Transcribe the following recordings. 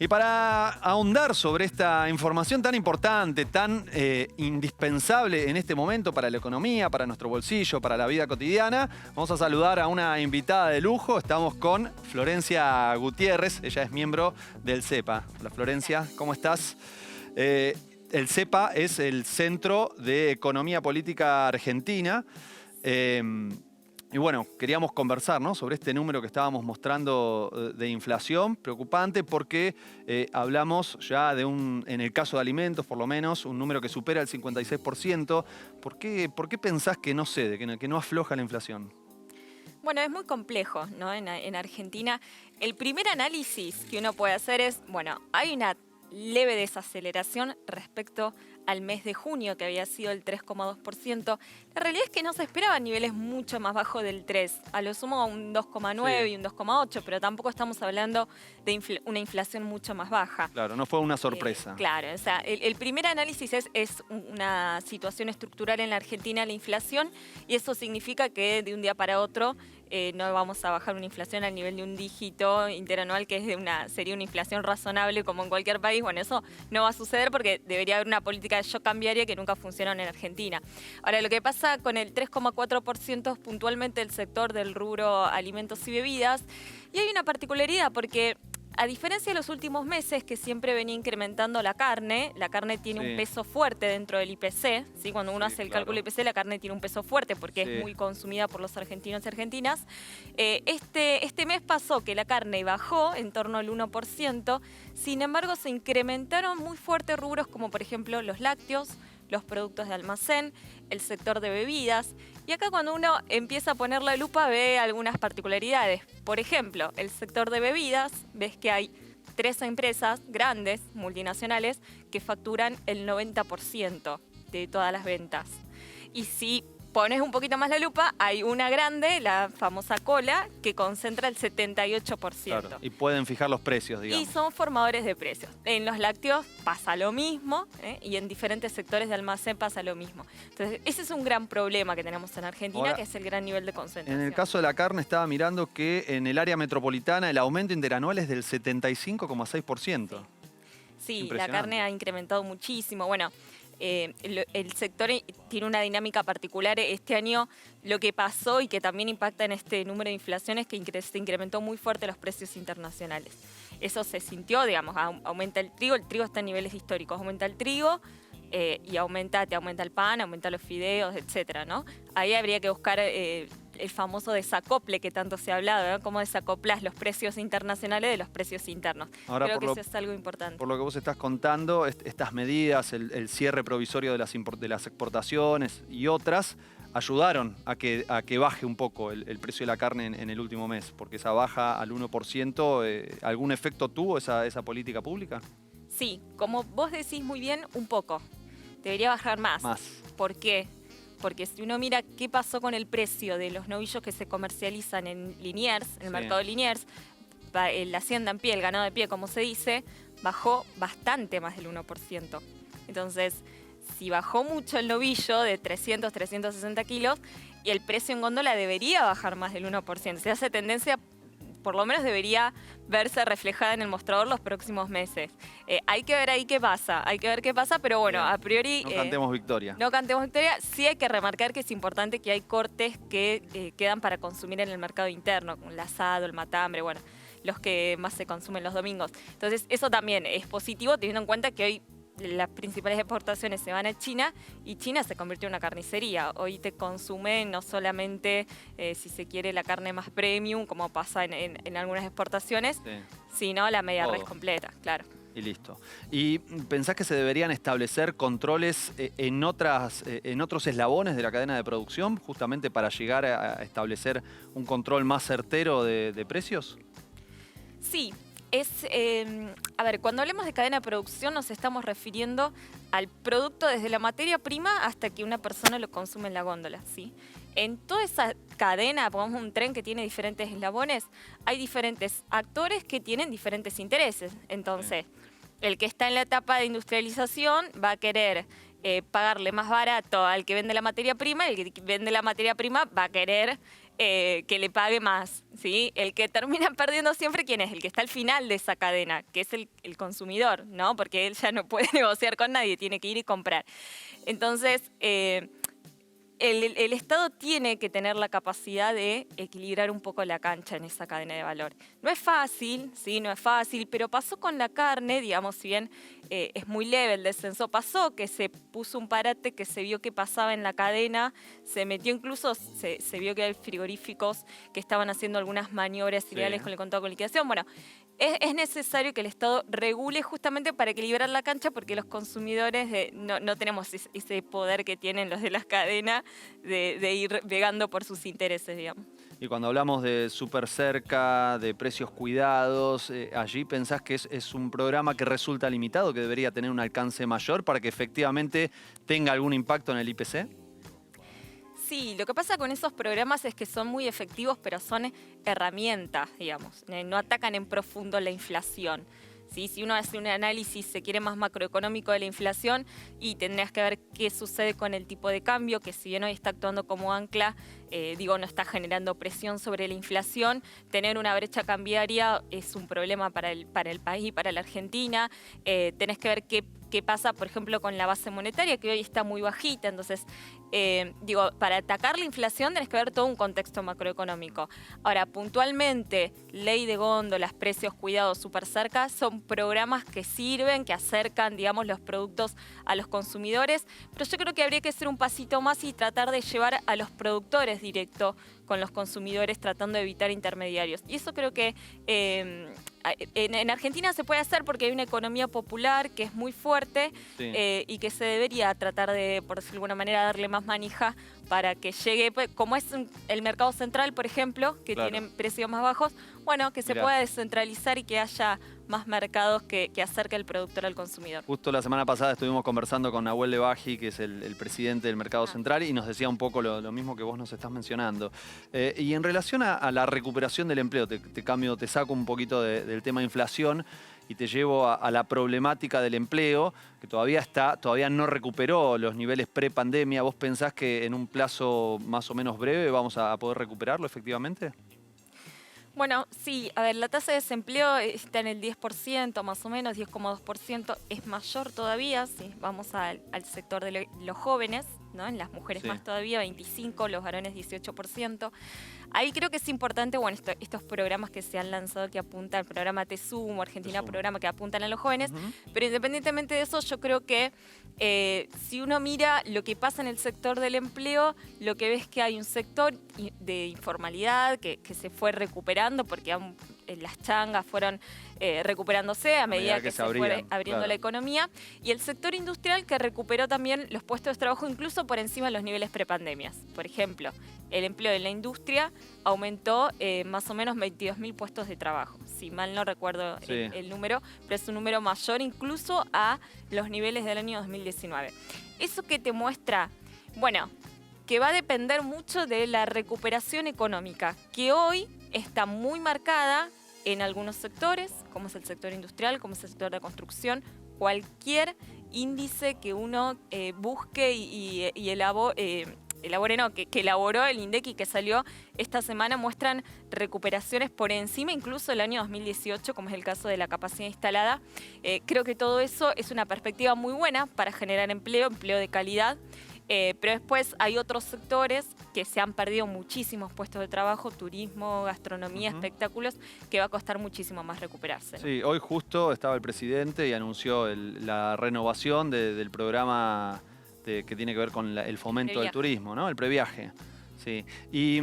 Y para ahondar sobre esta información tan importante, tan indispensable en este momento para la economía, para nuestro bolsillo, para la vida cotidiana, vamos a saludar a una invitada de lujo. Estamos con Florencia Gutiérrez, ella es miembro del CEPA. Hola Florencia, ¿cómo estás? El CEPA es el Centro de Economía Política Argentina. Y bueno, queríamos conversar, ¿no?, sobre este número que estábamos mostrando de inflación, preocupante porque hablamos ya de en el caso de alimentos por lo menos, un número que supera el 56%. ¿Por qué pensás que no cede, que no afloja la inflación? Bueno, es muy complejo, ¿no? En Argentina, el primer análisis que uno puede hacer es, bueno, hay una leve desaceleración respecto al mes de junio, que había sido el 3,2%. La realidad es que no se esperaban niveles mucho más bajos del 3%, a lo sumo un 2,9% Sí. y un 2,8%, pero tampoco estamos hablando de una inflación mucho más baja. Claro, no fue una sorpresa. Claro, o sea, el primer análisis es una situación estructural en la Argentina, la inflación, y eso significa que de un día para otro no vamos a bajar una inflación al nivel de un dígito interanual, que es sería una inflación razonable como en cualquier país. Bueno, eso no va a suceder porque debería haber una política de shock cambiaria que nunca funcionó en Argentina. Ahora, lo que pasa con el 3,4% es puntualmente el sector del rubro alimentos y bebidas, y hay una particularidad porque a diferencia de los últimos meses, que siempre venía incrementando la carne tiene un peso fuerte dentro del IPC, ¿sí? Cuando uno hace el cálculo IPC, la carne tiene un peso fuerte porque es muy consumida por los argentinos y argentinas. Este mes pasó que la carne bajó en torno al 1%, sin embargo se incrementaron muy fuertes rubros como por ejemplo los lácteos, los productos de almacén, el sector de bebidas. Y acá cuando uno empieza a poner la lupa ve algunas particularidades. Por ejemplo, el sector de bebidas, ves que hay 3 empresas grandes, multinacionales, que facturan el 90% de todas las ventas. Y si pones un poquito más la lupa, hay una grande, la famosa Cola, que concentra el 78%. Claro, y pueden fijar los precios, digamos. Y son formadores de precios. En los lácteos pasa lo mismo, y en diferentes sectores de almacén pasa lo mismo. Entonces, ese es un gran problema que tenemos en Argentina. Ahora, que es el gran nivel de concentración. En el caso de la carne estaba mirando que en el área metropolitana el aumento interanual es del 75,6%. Sí, la carne ha incrementado muchísimo. Bueno, el sector tiene una dinámica particular. Este año lo que pasó y que también impacta en este número de inflación es que se incrementó muy fuerte los precios internacionales. Eso se sintió, digamos, aumenta el trigo está en niveles históricos, aumenta el trigo y te aumenta el pan, aumenta los fideos, etcétera, ¿no? Ahí habría que buscar el famoso desacople que tanto se ha hablado, ¿no? Cómo desacoplás los precios internacionales de los precios internos. Ahora, creo que eso es algo importante. Por lo que vos estás contando, estas medidas, el cierre provisorio de las exportaciones y otras, ayudaron a que baje un poco el precio de la carne en el último mes, porque esa baja al 1%, ¿algún efecto tuvo esa política pública? Sí, como vos decís muy bien, un poco. Debería bajar más. ¿Por qué? Porque si uno mira qué pasó con el precio de los novillos que se comercializan en Liniers, en el mercado de Liniers, la hacienda en pie, el ganado de pie, como se dice, bajó bastante más del 1%. Entonces, si bajó mucho el novillo de 300, 360 kilos, y el precio en góndola debería bajar más del 1%. Si hace tendencia, por lo menos debería verse reflejada en el mostrador los próximos meses. Hay que ver ahí qué pasa, pero bueno, a priori... No cantemos victoria. No cantemos victoria. Sí hay que remarcar que es importante que hay cortes que quedan para consumir en el mercado interno, como el asado, el matambre, bueno, los que más se consumen los domingos. Entonces, eso también es positivo, teniendo en cuenta que hoy las principales exportaciones se van a China y China se convirtió en una carnicería. Hoy te consume no solamente, si se quiere, la carne más premium, como pasa en algunas exportaciones, sino la media res completa, claro. Y listo. ¿Y pensás que se deberían establecer controles en otros eslabones de la cadena de producción, justamente para llegar a establecer un control más certero de precios? Sí. A ver, cuando hablemos de cadena de producción nos estamos refiriendo al producto desde la materia prima hasta que una persona lo consume en la góndola, ¿sí? En toda esa cadena, pongamos un tren que tiene diferentes eslabones, hay diferentes actores que tienen diferentes intereses. Entonces, el que está en la etapa de industrialización va a querer pagarle más barato al que vende la materia prima, y el que vende la materia prima va a querer que le pague más, ¿sí? El que termina perdiendo siempre, ¿quién es? El que está al final de esa cadena, que es el consumidor, ¿no? Porque él ya no puede negociar con nadie, tiene que ir y comprar. Entonces, el Estado tiene que tener la capacidad de equilibrar un poco la cancha en esa cadena de valor. No es fácil, sí, no es fácil, pero pasó con la carne, digamos, si bien es muy leve el descenso, pasó que se puso un parate, que se vio que pasaba en la cadena, se metió incluso, se vio que hay frigoríficos que estaban haciendo algunas maniobras ilegales con el contrato con liquidación. Bueno, es necesario que el Estado regule justamente para equilibrar la cancha, porque los consumidores no tenemos ese poder que tienen los de las cadenas de ir vegando por sus intereses, digamos. Y cuando hablamos de súper cerca, de precios cuidados, allí pensás que es un programa que resulta limitado, que debería tener un alcance mayor para que efectivamente tenga algún impacto en el IPC. Sí, lo que pasa con esos programas es que son muy efectivos, pero son herramientas, digamos. No atacan en profundo la inflación. ¿Sí? Si uno hace un análisis, se quiere, más macroeconómico de la inflación, y tendrías que ver qué sucede con el tipo de cambio, que si bien hoy está actuando como ancla, no está generando presión sobre la inflación. Tener una brecha cambiaria es un problema para el país y para la Argentina. Tenés que ver qué pasa, por ejemplo, con la base monetaria, que hoy está muy bajita. Entonces, para atacar la inflación tenés que ver todo un contexto macroeconómico. Ahora, puntualmente, ley de góndolas, precios cuidados, súper cerca, son programas que sirven, que acercan, digamos, los productos a los consumidores, pero yo creo que habría que hacer un pasito más y tratar de llevar a los productores directo con los consumidores, tratando de evitar intermediarios. Y eso creo que en Argentina se puede hacer porque hay una economía popular que es muy fuerte, y que se debería tratar de, por decirlo de alguna manera, darle más manija para que llegue, como es el mercado central, por ejemplo, que tienen precios más bajos, bueno, que se pueda descentralizar y que haya más mercados que acerque el productor al consumidor. Justo la semana pasada estuvimos conversando con Nahuel Lebaji, que es el presidente del Mercado Central, y nos decía un poco lo mismo que vos nos estás mencionando. Y en relación a la recuperación del empleo, te saco un poquito del tema inflación y te llevo a la problemática del empleo, que todavía no recuperó los niveles pre-pandemia. ¿Vos pensás que en un plazo más o menos breve vamos a poder recuperarlo efectivamente? Bueno, sí, a ver, la tasa de desempleo está en el 10%, más o menos, 10,2%, es mayor todavía, si vamos al sector de los jóvenes, ¿no? En las mujeres más todavía, 25%, los varones 18%. Ahí creo que es importante, bueno, estos programas que se han lanzado, que apuntan, el programa Te Sumo, Argentina Programa, que apuntan a los jóvenes, pero independientemente de eso, yo creo que si uno mira lo que pasa en el sector del empleo, lo que ves es que hay un sector de informalidad que se fue recuperando, porque las changas fueron recuperándose a medida que se fue abriendo la economía, y el sector industrial, que recuperó también los puestos de trabajo incluso por encima de los niveles prepandemias. Por ejemplo, el empleo en la industria aumentó más o menos 22.000 puestos de trabajo, si mal no recuerdo el número, pero es un número mayor incluso a los niveles del año 2019. ¿Eso qué te muestra? Bueno, que va a depender mucho de la recuperación económica, que hoy está muy marcada en algunos sectores, como es el sector industrial, como es el sector de construcción. Cualquier índice que uno busque y que elaboró el INDEC y que salió esta semana, muestran recuperaciones por encima incluso del año 2018, como es el caso de la capacidad instalada. Creo que todo eso es una perspectiva muy buena para generar empleo de calidad. Pero después hay otros sectores que se han perdido muchísimos puestos de trabajo, turismo, gastronomía, espectáculos, que va a costar muchísimo más recuperarse, ¿no? Sí, hoy justo estaba el presidente y anunció la renovación del programa que tiene que ver con el fomento del turismo, ¿no? El previaje. Sí. ¿Y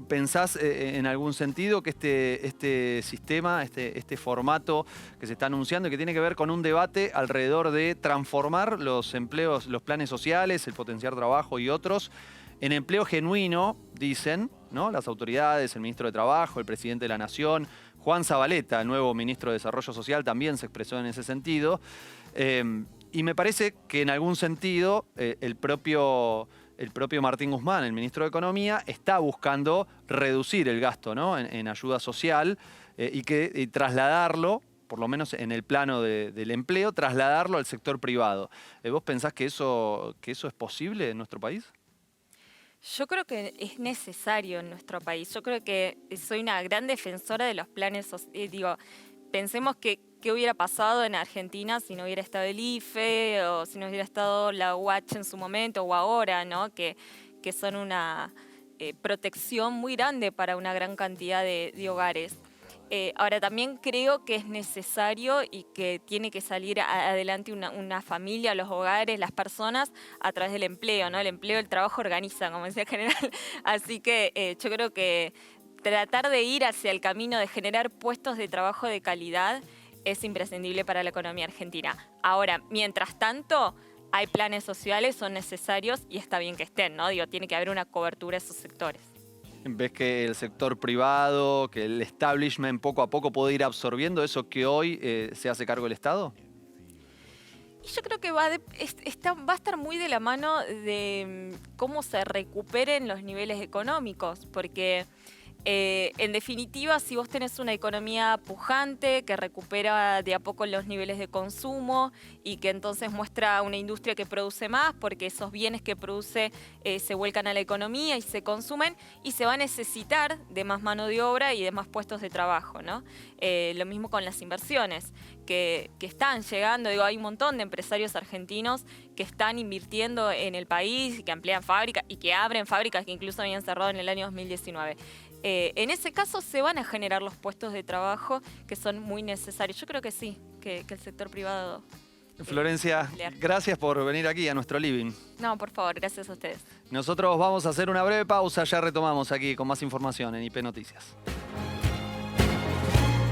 pensás en algún sentido que este sistema, este formato que se está anunciando y que tiene que ver con un debate alrededor de transformar los empleos, los planes sociales, el potenciar trabajo y otros, en empleo genuino, dicen, ¿no? Las autoridades, el ministro de Trabajo, el presidente de la Nación, Juan Zabaleta, el nuevo ministro de Desarrollo Social, también se expresó en ese sentido. Y me parece que en algún sentido el propio Martín Guzmán, el ministro de Economía, está buscando reducir el gasto, ¿no? en ayuda social y trasladarlo, por lo menos en el plano del empleo, trasladarlo al sector privado. ¿Vos pensás que eso es posible en nuestro país? Yo creo que es necesario en nuestro país. Yo creo que soy una gran defensora de los planes digo, pensemos qué hubiera pasado en Argentina si no hubiera estado el IFE o si no hubiera estado la UH en su momento o ahora, ¿no? Que son una protección muy grande para una gran cantidad de hogares. Ahora también creo que es necesario y que tiene que salir adelante una familia, los hogares, las personas a través del empleo, ¿no? El empleo, el trabajo organiza, como decía el general. Así que yo creo que tratar de ir hacia el camino de generar puestos de trabajo de calidad es imprescindible para la economía argentina. Ahora, mientras tanto, hay planes sociales, son necesarios y está bien que estén, ¿no? Digo, tiene que haber una cobertura de esos sectores. ¿Ves que el sector privado, que el establishment poco a poco puede ir absorbiendo eso que hoy se hace cargo el Estado? Y yo creo que va a estar muy de la mano de cómo se recuperen los niveles económicos, porque en definitiva, si vos tenés una economía pujante que recupera de a poco los niveles de consumo y que entonces muestra una industria que produce más porque esos bienes que produce se vuelcan a la economía y se consumen y se va a necesitar de más mano de obra y de más puestos de trabajo, ¿no? Lo mismo con las inversiones que están llegando. Digo, hay un montón de empresarios argentinos que están invirtiendo en el país, que amplían fábricas y que abren fábricas que incluso habían cerrado en el año 2019. En ese caso se van a generar los puestos de trabajo que son muy necesarios. Yo creo que sí, que el sector privado... Florencia, gracias por venir aquí a nuestro living. No, por favor, gracias a ustedes. Nosotros vamos a hacer una breve pausa, ya retomamos aquí con más información en IP Noticias.